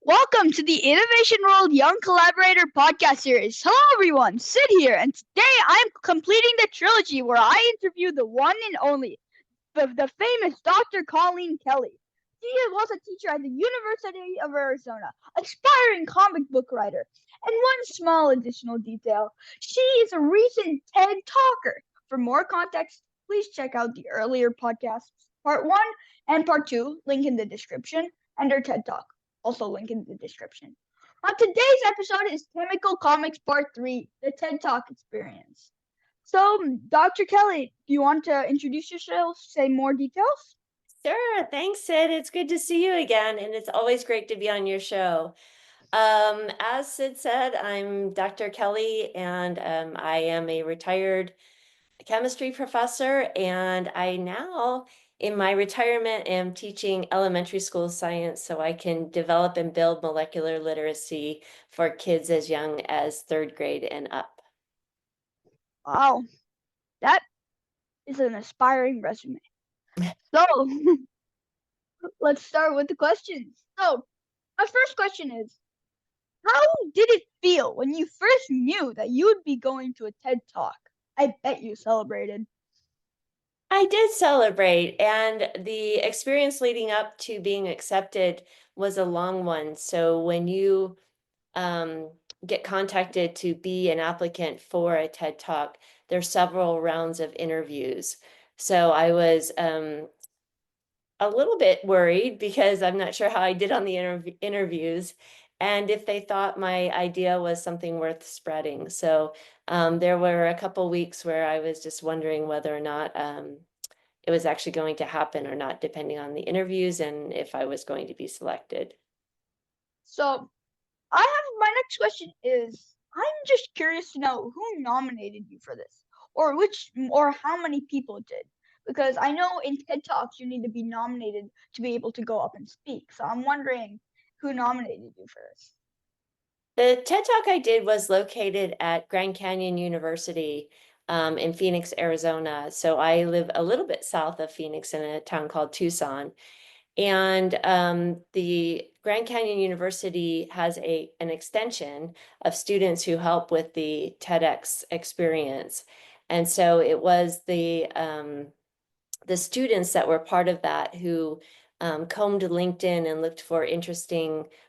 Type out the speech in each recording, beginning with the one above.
Welcome to the Innovation World Young Collaborator podcast series. Hello, everyone. Sid here, and today I'm completing the trilogy where I interview the one and only, the famous Dr. Colleen Kelley. She was a teacher at the University of Arizona, aspiring comic book writer. And one small additional detail, she is a recent TED Talker. For more context, please check out the earlier podcasts, part 1 and part 2, link in the description, and her TED Talk, also link in the description. On today's episode is Chemical Comics Part 3, the TED Talk Experience. So, Dr. Kelley, do you want to introduce yourself, say more details? Sure. Thanks, Sid. It's good to see you again, and it's always great to be on your show. As Sid said, I'm Dr. Kelley, and I am a retired chemistry professor, and I now, in my retirement, am teaching elementary school science so I can develop and build molecular literacy for kids as young as third grade and up. Wow, that is an aspiring resume. So, let's start with the questions. So, my first question is, how did it feel when you first knew that you would be going to a TED Talk? I bet you celebrated. I did celebrate, and the experience leading up to being accepted was a long one. So when you get contacted to be an applicant for a TED Talk, there's several rounds of interviews. So I was a little bit worried because I'm not sure how I did on the interviews and if they thought my idea was something worth spreading. So there were a couple weeks where I was just wondering whether or not it was actually going to happen or not, depending on the interviews and if I was going to be selected. So, my next question is, I'm just curious to know who nominated you for this, or how many people did, because I know in TED Talks you need to be nominated to be able to go up and speak. So I'm wondering who nominated you for this. The TED Talk I did was located at Grand Canyon University in Phoenix, Arizona. So I live a little bit south of Phoenix in a town called Tucson. And the Grand Canyon University has an extension of students who help with the TEDx experience. And so it was the students that were part of that who combed LinkedIn and looked for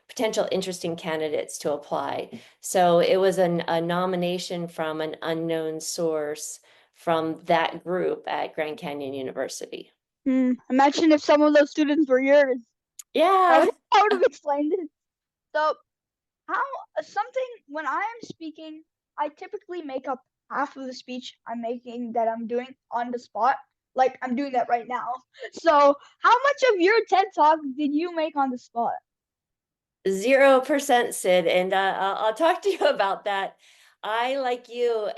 potential interesting candidates to apply. So it was a nomination from an unknown source from that group at Grand Canyon University. Imagine if some of those students were yours. Yeah. I would have explained it. So how something when I am speaking, I typically make up half of the speech I'm doing on the spot. Like I'm doing that right now. So how much of your TED talk did you make on the spot? 0%, Sid, and I'll talk to you about that. I, like you,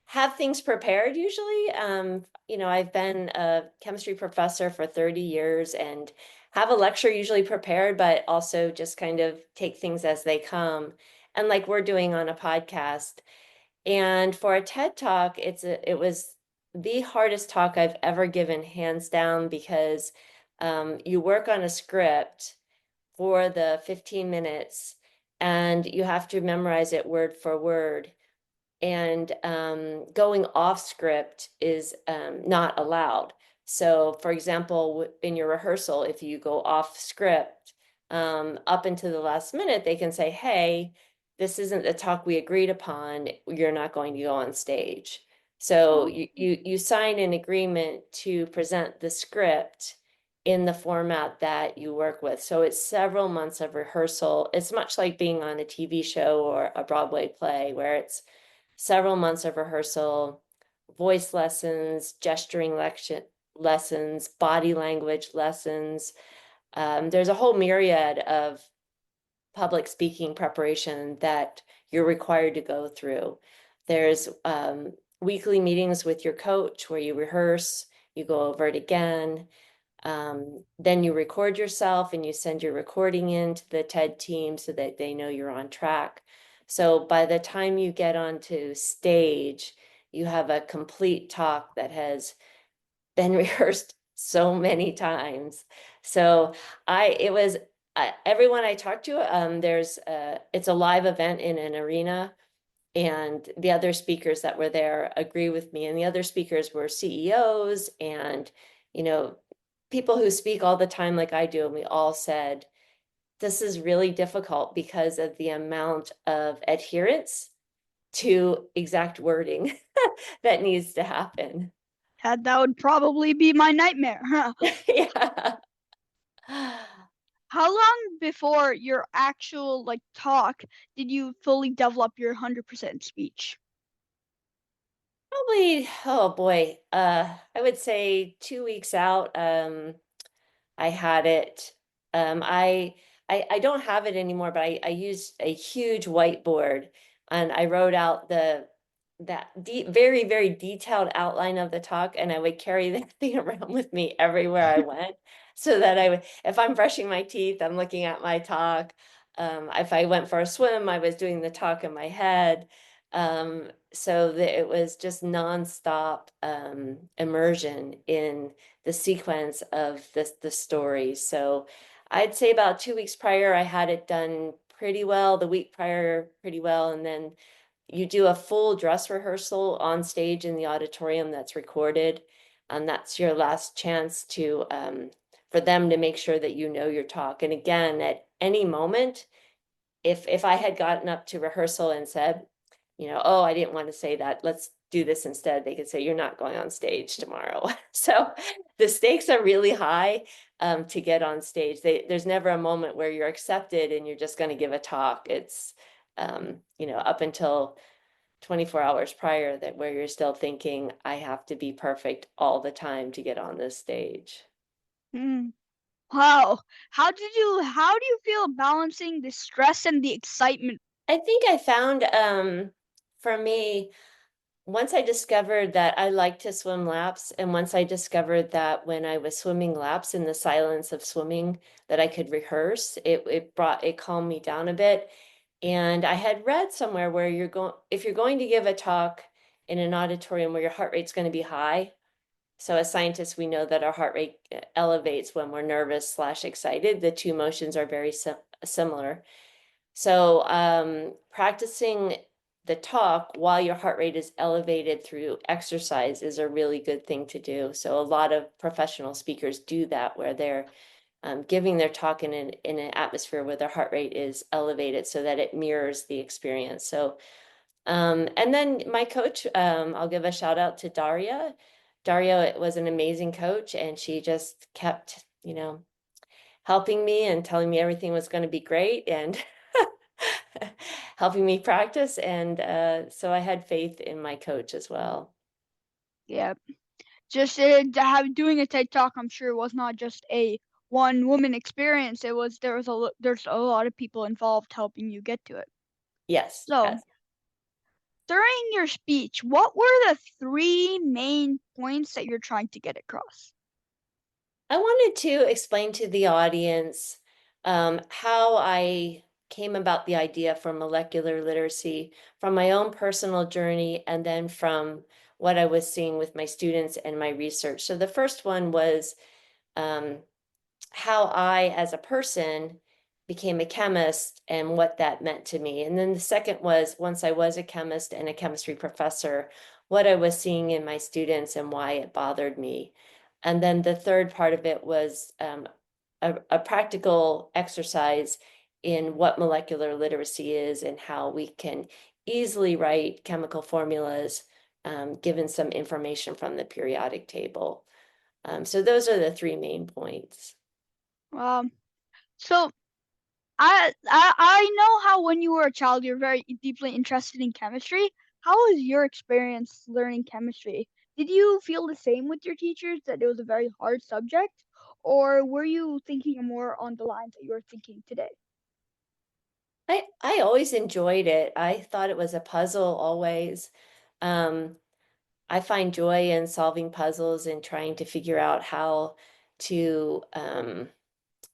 have things prepared usually. I've been a chemistry professor for 30 years and have a lecture usually prepared, but also just kind of take things as they come. And like we're doing on a podcast. And for a TED Talk, it was the hardest talk I've ever given, hands down, because you work on a script for the 15 minutes and you have to memorize it word for word. And going off script is not allowed. So, for example, in your rehearsal, if you go off script up into the last minute, they can say, hey, this isn't the talk we agreed upon. You're not going to go on stage. So Oh, you sign an agreement to present the script in the format that you work with. So it's several months of rehearsal. It's much like being on a TV show or a Broadway play where it's several months of rehearsal, voice lessons, gesturing lessons, body language lessons. There's a whole myriad of public speaking preparation that you're required to go through. There's weekly meetings with your coach where you rehearse, you go over it again. Then you record yourself and you send your recording in to the TED team so that they know you're on track. So by the time you get onto stage, you have a complete talk that has been rehearsed so many times. So it was everyone I talk to, it's a live event in an arena, and the other speakers that were there agree with me. And the other speakers were CEOs and, you know, people who speak all the time like I do. And we all said, this is really difficult because of the amount of adherence to exact wording that needs to happen. That would probably be my nightmare. Yeah. How long before your actual talk did you fully develop your 100% speech? Probably, oh boy, I would say 2 weeks out. I had it. Um, I, I don't have it anymore, but I used a huge whiteboard and I wrote out very, very detailed outline of the talk, and I would carry that thing around with me everywhere I went, so that if I'm brushing my teeth, I'm looking at my talk. If I went for a swim, I was doing the talk in my head. So that it was just nonstop immersion in the sequence of the story. So I'd say about 2 weeks prior, I had it done pretty well. The week prior, pretty well. And then you do a full dress rehearsal on stage in the auditorium that's recorded. And that's your last chance to for them to make sure that you know your talk. And again, at any moment, if I had gotten up to rehearsal and said, oh, I didn't want to say that, let's do this instead, they could say, you're not going on stage tomorrow. So the stakes are really high to get on stage. There's never a moment where you're accepted and you're just going to give a talk. It's, up until 24 hours prior that where you're still thinking, I have to be perfect all the time to get on this stage. Hmm. Wow. How do you feel balancing the stress and the excitement? I think I found, for me, once I discovered that I like to swim laps, and once I discovered that when I was swimming laps in the silence of swimming, that I could rehearse, it calmed me down a bit. And I had read somewhere where if you're going to give a talk in an auditorium where your heart rate's going to be high. So as scientists, we know that our heart rate elevates when we're nervous/excited. The two motions are very similar. So practicing the talk while your heart rate is elevated through exercise is a really good thing to do. So a lot of professional speakers do that, where they're giving their talk in an atmosphere where their heart rate is elevated so that it mirrors the experience. So, and then my coach, I'll give a shout out to Daria. Daria was an amazing coach, and she just kept, helping me and telling me everything was going to be great, and helping me practice. And so I had faith in my coach as well. Yeah. Just doing a TED Talk, I'm sure, was not just a one woman experience. There's a lot of people involved helping you get to it. Yes, So, yes. during your speech, what were the three main points that you're trying to get across? I wanted to explain to the audience how I came about the idea for molecular literacy from my own personal journey, and then from what I was seeing with my students and my research. So the first one was um, how I, as a person, became a chemist and what that meant to me. And then the second was, once I was a chemist and a chemistry professor, what I was seeing in my students and why it bothered me. And then the third part of it was a practical exercise in what molecular literacy is and how we can easily write chemical formulas given some information from the periodic table. So those are the three main points. Um, so I know how when you were a child you're very deeply interested in chemistry. How was your experience learning chemistry? Did you feel the same with your teachers that it was a very hard subject, or were you thinking more on the lines that you're thinking today? I always enjoyed it. I thought it was a puzzle always. Um, I find joy in solving puzzles and trying to figure out how to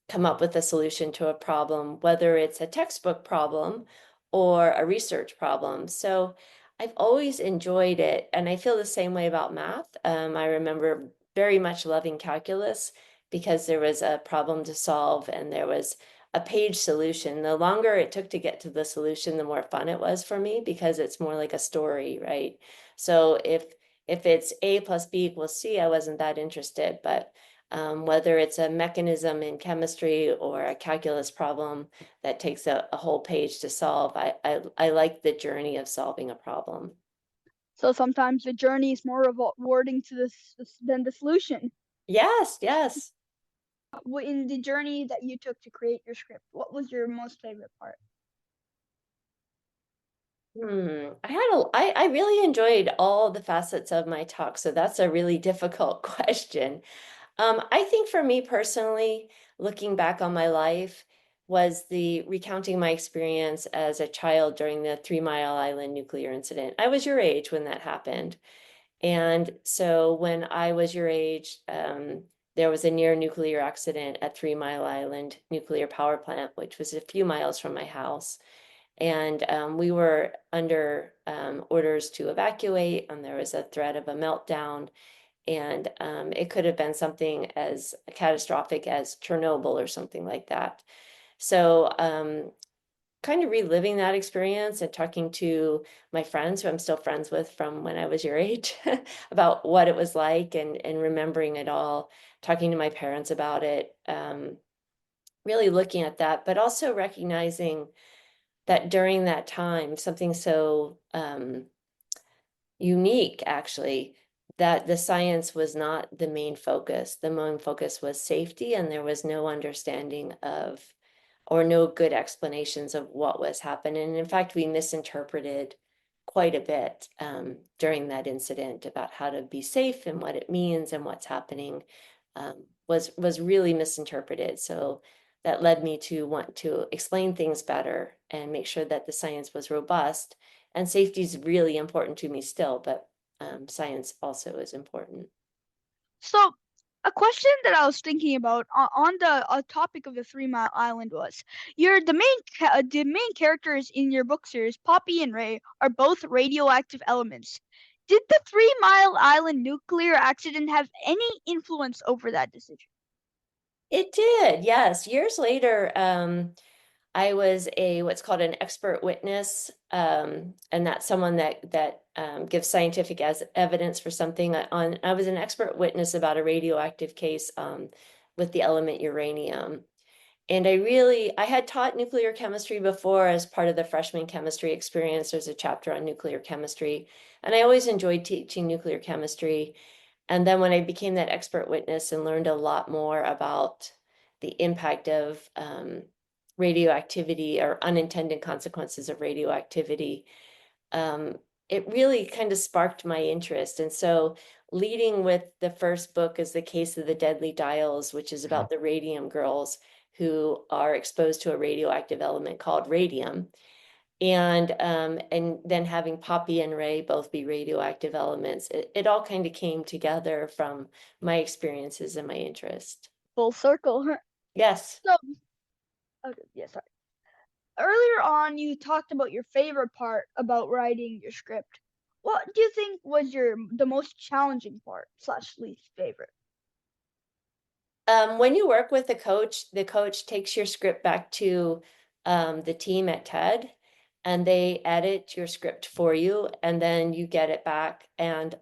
come up with a solution to a problem, whether it's a textbook problem or a research problem. So I've always enjoyed it, and I feel the same way about math. I remember very much loving calculus because there was a problem to solve and there was a page solution. The longer it took to get to the solution, the more fun it was for me because it's more like a story, right? So if it's A plus B equals C, I wasn't that interested. But whether it's a mechanism in chemistry or a calculus problem that takes a whole page to solve, I like the journey of solving a problem. So sometimes the journey is more rewarding to than the solution. Yes, yes. In the journey that you took to create your script, what was your most favorite part? I really enjoyed all the facets of my talk, so that's a really difficult question. I think for me personally, looking back on my life, was the recounting my experience as a child during the 3 Mile Island nuclear incident. I was your age when that happened. And so when I was your age, there was a near nuclear accident at 3 Mile Island nuclear power plant, which was a few miles from my house. And we were under orders to evacuate, and there was a threat of a meltdown. And it could have been something as catastrophic as Chernobyl or something like that. So, kind of reliving that experience and talking to my friends who I'm still friends with from when I was your age about what it was like and remembering it all, talking to my parents about it, really looking at that, but also recognizing that during that time, something so unique actually, that the science was not the main focus. The main focus was safety, and there was no understanding of or no good explanations of what was happening. And in fact, we misinterpreted quite a bit during that incident about how to be safe and what it means and what's happening, was really misinterpreted. So that led me to want to explain things better and make sure that the science was robust. And safety is really important to me still, but science also is important. So, a question that I was thinking about on the topic of the 3 Mile Island was, the main characters in your book series, Poppy and Ray, are both radioactive elements. Did the 3 Mile Island nuclear accident have any influence over that decision? It did, yes. Years later, I was a what's called an expert witness, and that's someone that gives scientific as evidence for something. I was an expert witness about a radioactive case with the element uranium. And I had taught nuclear chemistry before as part of the freshman chemistry experience. There's a chapter on nuclear chemistry, and I always enjoyed teaching nuclear chemistry. And then when I became that expert witness and learned a lot more about the impact of radioactivity or unintended consequences of radioactivity, um, it really kind of sparked my interest. And so, leading with the first book is The Case of the Deadly Dials, which is about the radium girls who are exposed to a radioactive element called radium. And then having Poppy and Ray both be radioactive elements, it all kind of came together from my experiences and my interest. Full circle. Yes. So, okay, yeah, sorry. Earlier on, you talked about your favorite part about writing your script. What do you think was the most challenging part slash least favorite? When you work with the coach takes your script back to the team at TED, and they edit your script for you, and then you get it back. And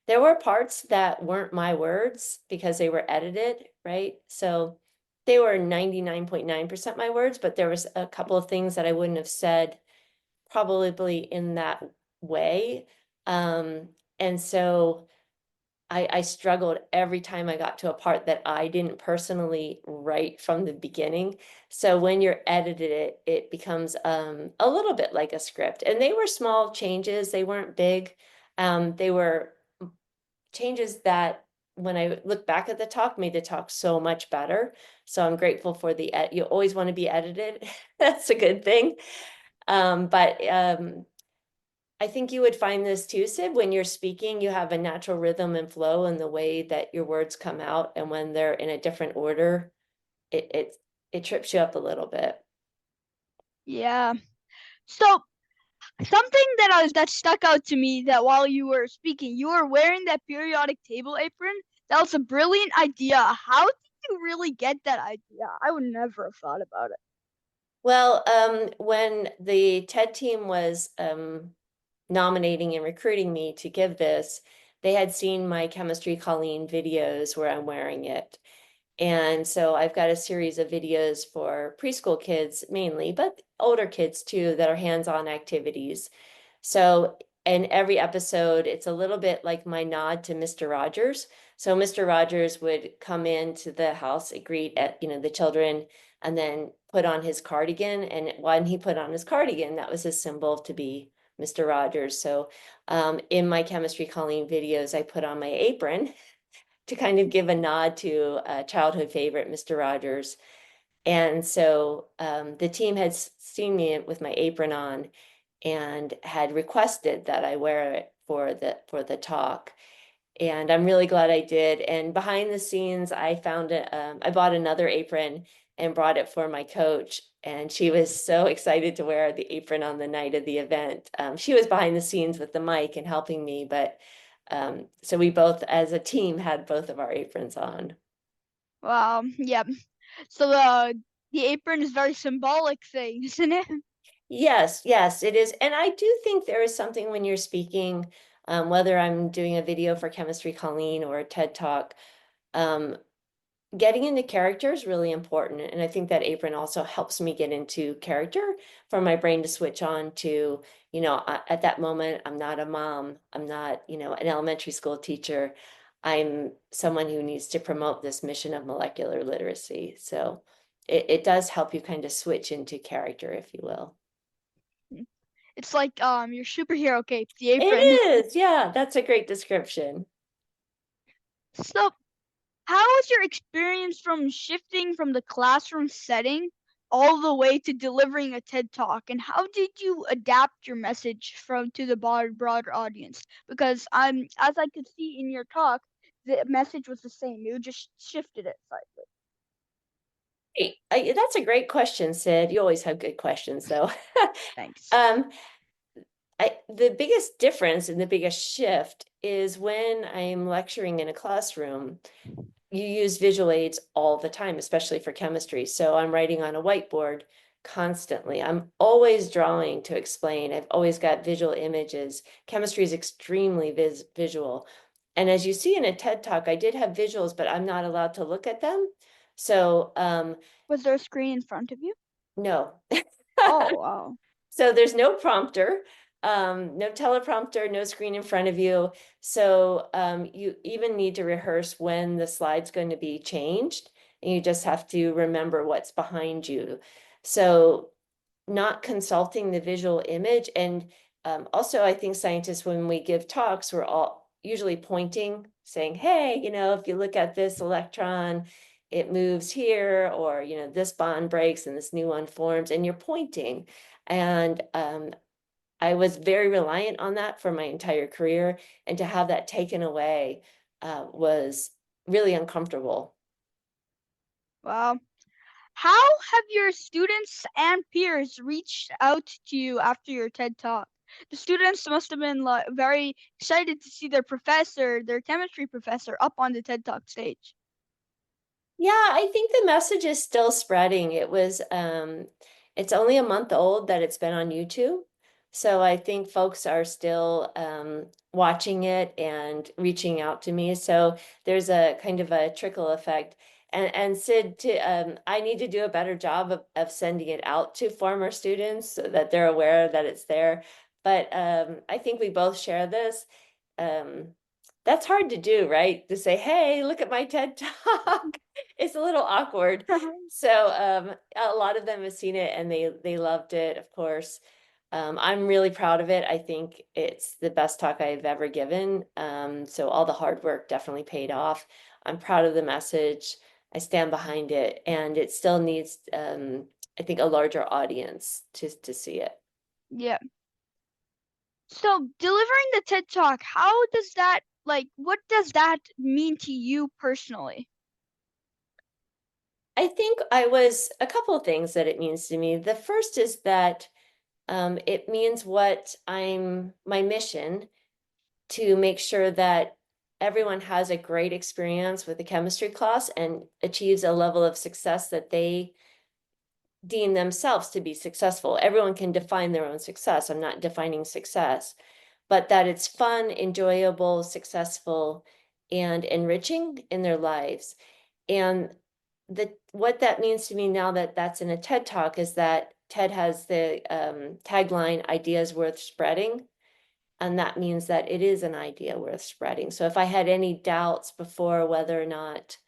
there were parts that weren't my words because they were edited, right? So they were 99.9% my words, but there was a couple of things that I wouldn't have said probably in that way. And so I struggled every time I got to a part that I didn't personally write from the beginning. So when you're edited it becomes a little bit like a script. And they were small changes, they weren't big. They were changes that when I look back at the talk, made the talk so much better. So I'm grateful for you always want to be edited. That's a good thing. But I think you would find this too, Sid, when you're speaking, you have a natural rhythm and flow in the way that your words come out. And when they're in a different order, it trips you up a little bit. Yeah. So something that stuck out to me, that while you were speaking, you were wearing that periodic table apron. That was a brilliant idea. How did you really get that idea? I would never have thought about it. Well, when the TED team was nominating and recruiting me to give this, they had seen my Chemistry Colleen videos where I'm wearing it. And so I've got a series of videos for preschool kids mainly, but older kids too, that are hands-on activities. So in every episode, it's a little bit like my nod to Mr. Rogers. So Mr. Rogers would come into the house, greet at, the children, and then put on his cardigan. And when he put on his cardigan, that was his symbol to be Mr. Rogers. So in my Chemistry Colleen videos, I put on my apron to kind of give a nod to a childhood favorite, Mr. Rogers. And so the team had seen me with my apron on and had requested that I wear it for the talk. And I'm really glad I did. And behind the scenes, I found it. I bought another apron and brought it for my coach. And she was so excited to wear the apron on the night of the event. She was behind the scenes with the mic and helping me, but so we both, as a team, had both of our aprons on. Wow. Yeah. So the apron is very symbolic thing, isn't it? Yes, yes, it is. And I do think there is something when you're speaking, whether I'm doing a video for Chemistry Colleen or a TED Talk, um, getting into character is really important. And I think that apron also helps me get into character for my brain to switch on to, at that moment, I'm not a mom. I'm not, an elementary school teacher. I'm someone who needs to promote this mission of molecular literacy. So it does help you kind of switch into character, if you will. It's like your superhero cape, the It apron. is. Yeah, that's a great description. So how was your experience from shifting from the classroom setting all the way to delivering a TED Talk? And how did you adapt your message from to the broader audience? Because as I could see in your talk, the message was the same. You just shifted it slightly. Hey, that's a great question, Sid. You always have good questions, though. Thanks. Um, the biggest difference and the biggest shift is when I'm lecturing in a classroom, you use visual aids all the time, especially for chemistry. So I'm writing on a whiteboard constantly. I'm always drawing to explain. I've always got visual images. Chemistry is extremely visual. And as you see in a TED Talk, I did have visuals, but I'm not allowed to look at them. So Was there a screen in front of you? no. Oh, wow. So there's no prompter, no teleprompter, no screen in front of you. So you even need to rehearse when the slide's going to be changed, and you just have to remember what's behind you. So not consulting the visual image. And also, I think scientists, when we give talks, we're all usually pointing, saying, hey, if you look at this electron, it moves here, or, this bond breaks and this new one forms, and you're pointing. And I was very reliant on that for my entire career. And to have that taken away was really uncomfortable. Wow. How have your students and peers reached out to you after your TED Talk? The students must have been very excited to see their professor, their chemistry professor, up on the TED Talk stage. Yeah, I think the message is still spreading. It's only a month old that it's been on YouTube. So I think folks are still watching it and reaching out to me. So there's a kind of a trickle effect. And Sid, I need to do a better job of sending it out to former students so that they're aware that it's there. But I think we both share this. Um, that's hard to do, right? To say, hey, look at my TED Talk. It's a little awkward. So a lot of them have seen it and they loved it, of course. I'm really proud of it. I think it's the best talk I've ever given. So all the hard work definitely paid off. I'm proud of the message. I stand behind it, and it still needs, I think, a larger audience to see it. Yeah. So delivering the TED Talk, how does that what does that mean to you personally? I think a couple of things that it means to me. The first is that it means my mission to make sure that everyone has a great experience with the chemistry class and achieves a level of success that they deem themselves to be successful. Everyone can define their own success. I'm not defining success, but that it's fun, enjoyable, successful, and enriching in their lives. And what that means to me now that that's in a TED Talk is that TED has the tagline, ideas worth spreading. And that means that it is an idea worth spreading. So if I had any doubts before whether or not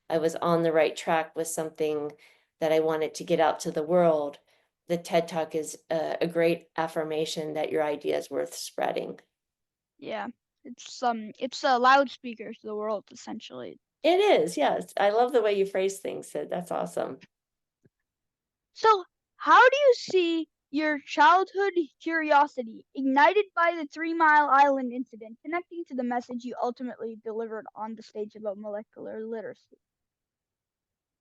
I was on the right track with something that I wanted to get out to the world, the TED Talk is a great affirmation that your idea is worth spreading. Yeah, it's a loudspeaker to the world, essentially. It is, yes. I love the way you phrase things, Sid. That's awesome. So, how do you see your childhood curiosity, ignited by the 3 Mile Island incident, connecting to the message you ultimately delivered on the stage about molecular literacy?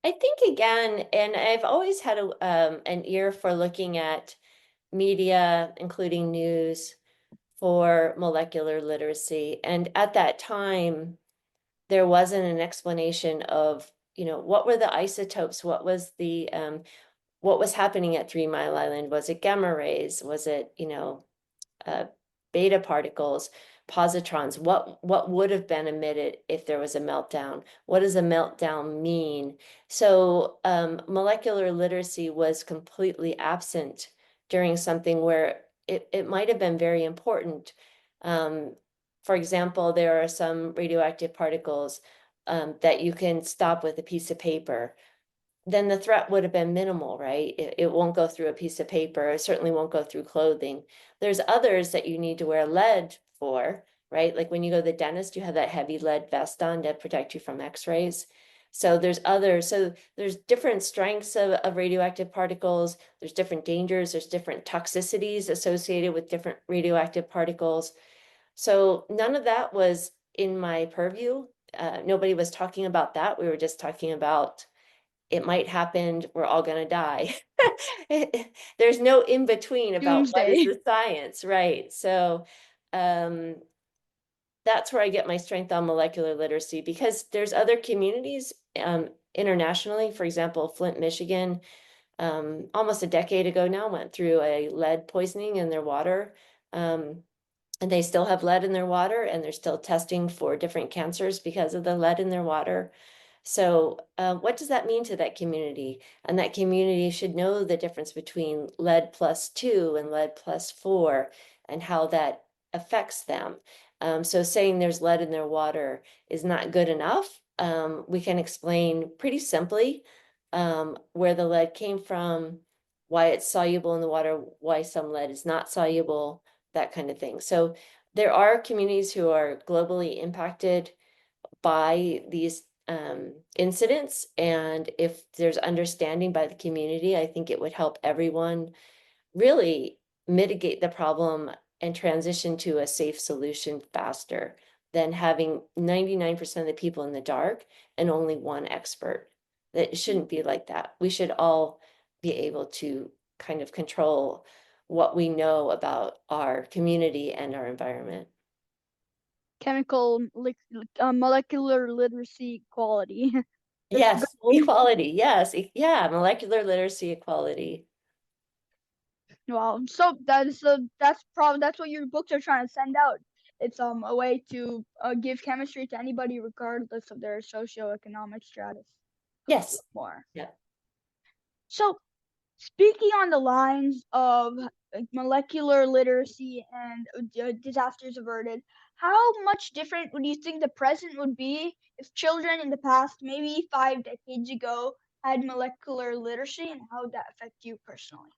I think again, and I've always had an ear for looking at media, including news, for molecular literacy. And at that time, there wasn't an explanation of, what were the isotopes? What was happening at 3 Mile Island? Was it gamma rays? Was it, uh, beta particles, positrons? What would have been emitted if there was a meltdown? What does a meltdown mean? So molecular literacy was completely absent during something where it might have been very important. For example, there are some radioactive particles that you can stop with a piece of paper. Then the threat would have been minimal, right? It won't go through a piece of paper. It certainly won't go through clothing. There's others that you need to wear lead for, right? Like when you go to the dentist, you have that heavy lead vest on to protect you from x-rays. So there's others. So there's different strengths of radioactive particles. There's different dangers. There's different toxicities associated with different radioactive particles. So none of that was in my purview. Nobody was talking about that. We were just talking about it might happen, we're all going to die. There's no in between about what is Doomsday. the science, right? So um, that's where I get my strength on molecular literacy, because there's other communities internationally. For example, Flint, Michigan, almost a decade ago now, went through a lead poisoning in their water. And they still have lead in their water, and they're still testing for different cancers because of the lead in their water. So what does that mean to that community? And that community should know the difference between lead plus 2 and lead plus 4 and how that affects them. So saying there's lead in their water is not good enough. We can explain pretty simply where the lead came from, why it's soluble in the water, why some lead is not soluble, that kind of thing. So there are communities who are globally impacted by these incidents. And if there's understanding by the community, I think it would help everyone really mitigate the problem and transition to a safe solution faster than having 99% of the people in the dark and only one expert. That shouldn't be like that. We should all be able to kind of control what we know about our community and our environment. Molecular literacy equality. That's the Yes, goal. equality. Yes, yeah, molecular literacy equality. Wow. That's what your books are trying to send out. It's a way to give chemistry to anybody regardless of their socioeconomic status. Yes. More. Yeah. So, speaking on the lines of molecular literacy and disasters averted, how much different would you think the present would be if children in the past, maybe 5 decades ago, had molecular literacy, and how would that affect you personally?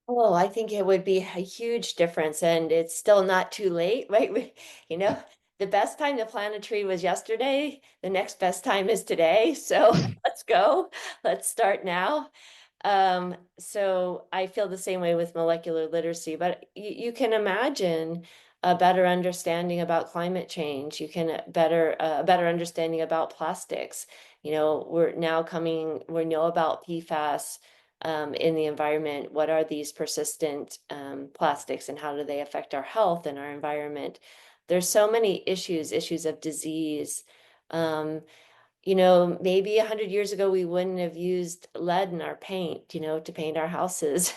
Oh, I think it would be a huge difference, and it's still not too late, right? You know, the best time to plant a tree was yesterday. The next best time is today. So let's go. Let's start now. So I feel the same way with molecular literacy, but you can imagine a better understanding about climate change. You can a better understanding about plastics. We know about PFAS in the environment. What are these persistent plastics, and how do they affect our health and our environment? There's so many issues of disease. Maybe 100 years ago, we wouldn't have used lead in our paint, to paint our houses.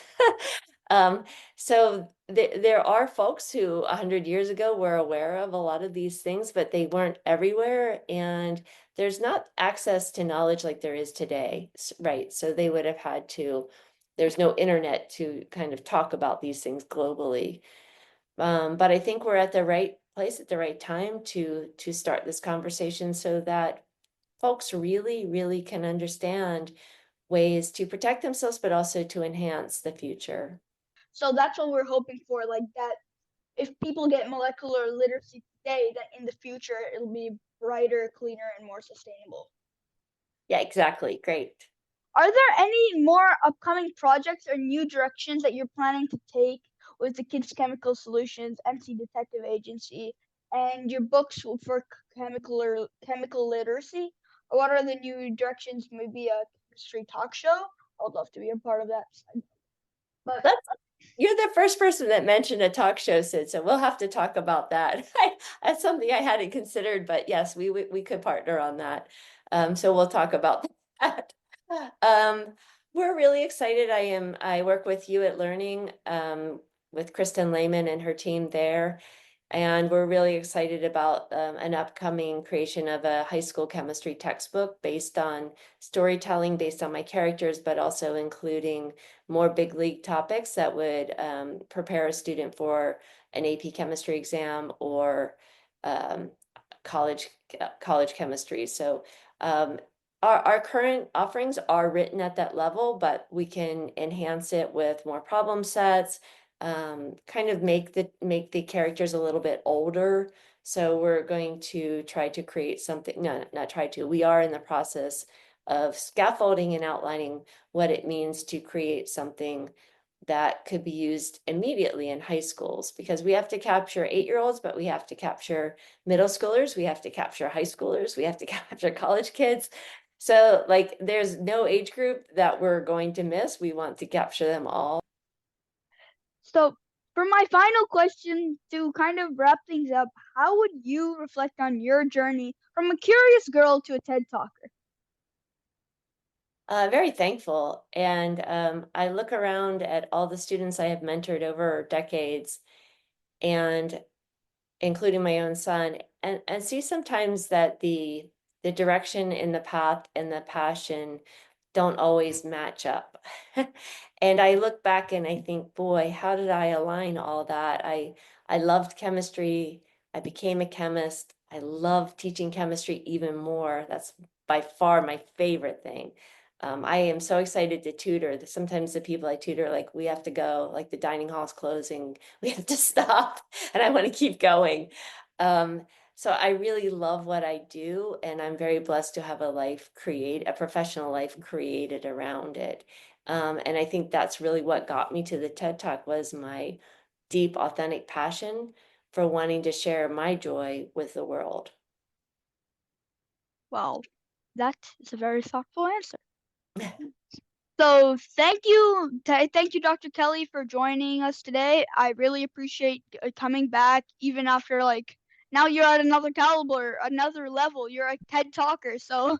Um, so there are folks who 100 years ago were aware of a lot of these things, but they weren't everywhere. And there's not access to knowledge like there is today, right? So they would have had to, there's no internet to kind of talk about these things globally. But I think we're at the right place at the right time to start this conversation so that folks really, really can understand ways to protect themselves, but also to enhance the future. So that's what we're hoping for, like that if people get molecular literacy today, that in the future it'll be brighter, cleaner, and more sustainable. Yeah, exactly. Great. Are there any more upcoming projects or new directions that you're planning to take with the Kids Chemical Solutions MC Detective Agency and your books for chemical literacy? Or what are the new directions? Maybe a chemistry talk show? I would love to be a part of that. But That's You're the first person that mentioned a talk show, Sid, so we'll have to talk about that. That's something I hadn't considered, but yes, we could partner on that. So we'll talk about that. We're really excited. I work with You at Learning, with Kristen Lehman and her team there. And we're really excited about an upcoming creation of a high school chemistry textbook based on storytelling, based on my characters, but also including more big league topics that would prepare a student for an AP chemistry exam or um, college chemistry. So our current offerings are written at that level, but we can enhance it with more problem sets, kind of make the characters a little bit older. So we're going to try to create something, no, not try to, we are in the process of scaffolding and outlining what it means to create something that could be used immediately in high schools, because we have to capture 8-year-olds, but we have to capture middle schoolers, we have to capture high schoolers, we have to capture college kids. So like there's no age group that we're going to miss. We want to capture them all. so for my final question to kind of wrap things up, how would you reflect on your journey from a curious girl to a TED Talker? Very thankful. And I look around at all the students I have mentored over decades, and including my own son, and see sometimes that the direction and the path and the passion don't always match up. And I look back and I think, boy, how did I align all that? I loved chemistry. I became a chemist. I love teaching chemistry even more. That's by far my favorite thing. I am so excited to tutor. Sometimes the people I tutor, like, we have to go, like the dining hall's closing, we have to stop, and I want to keep going. So I really love what I do, and I'm very blessed to have a professional life created around it. And I think that's really what got me to the TED Talk, was my deep, authentic passion for wanting to share my joy with the world. Well, that is a very thoughtful answer. So thank you, Dr. Kelley, for joining us today. I really appreciate coming back, even after like now you're at another caliber, another level. You're a TED Talker, so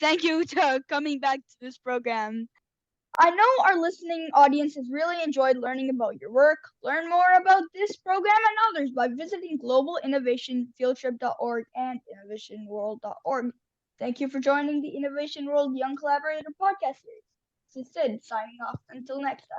thank you to coming back to this program. I know our listening audience has really enjoyed learning about your work. Learn more about this program and others by visiting globalinnovationfieldtrip.org and innovationworld.org. Thank you for joining the Innovation World Young Collaborator podcast series. This is Sid signing off. Until next time.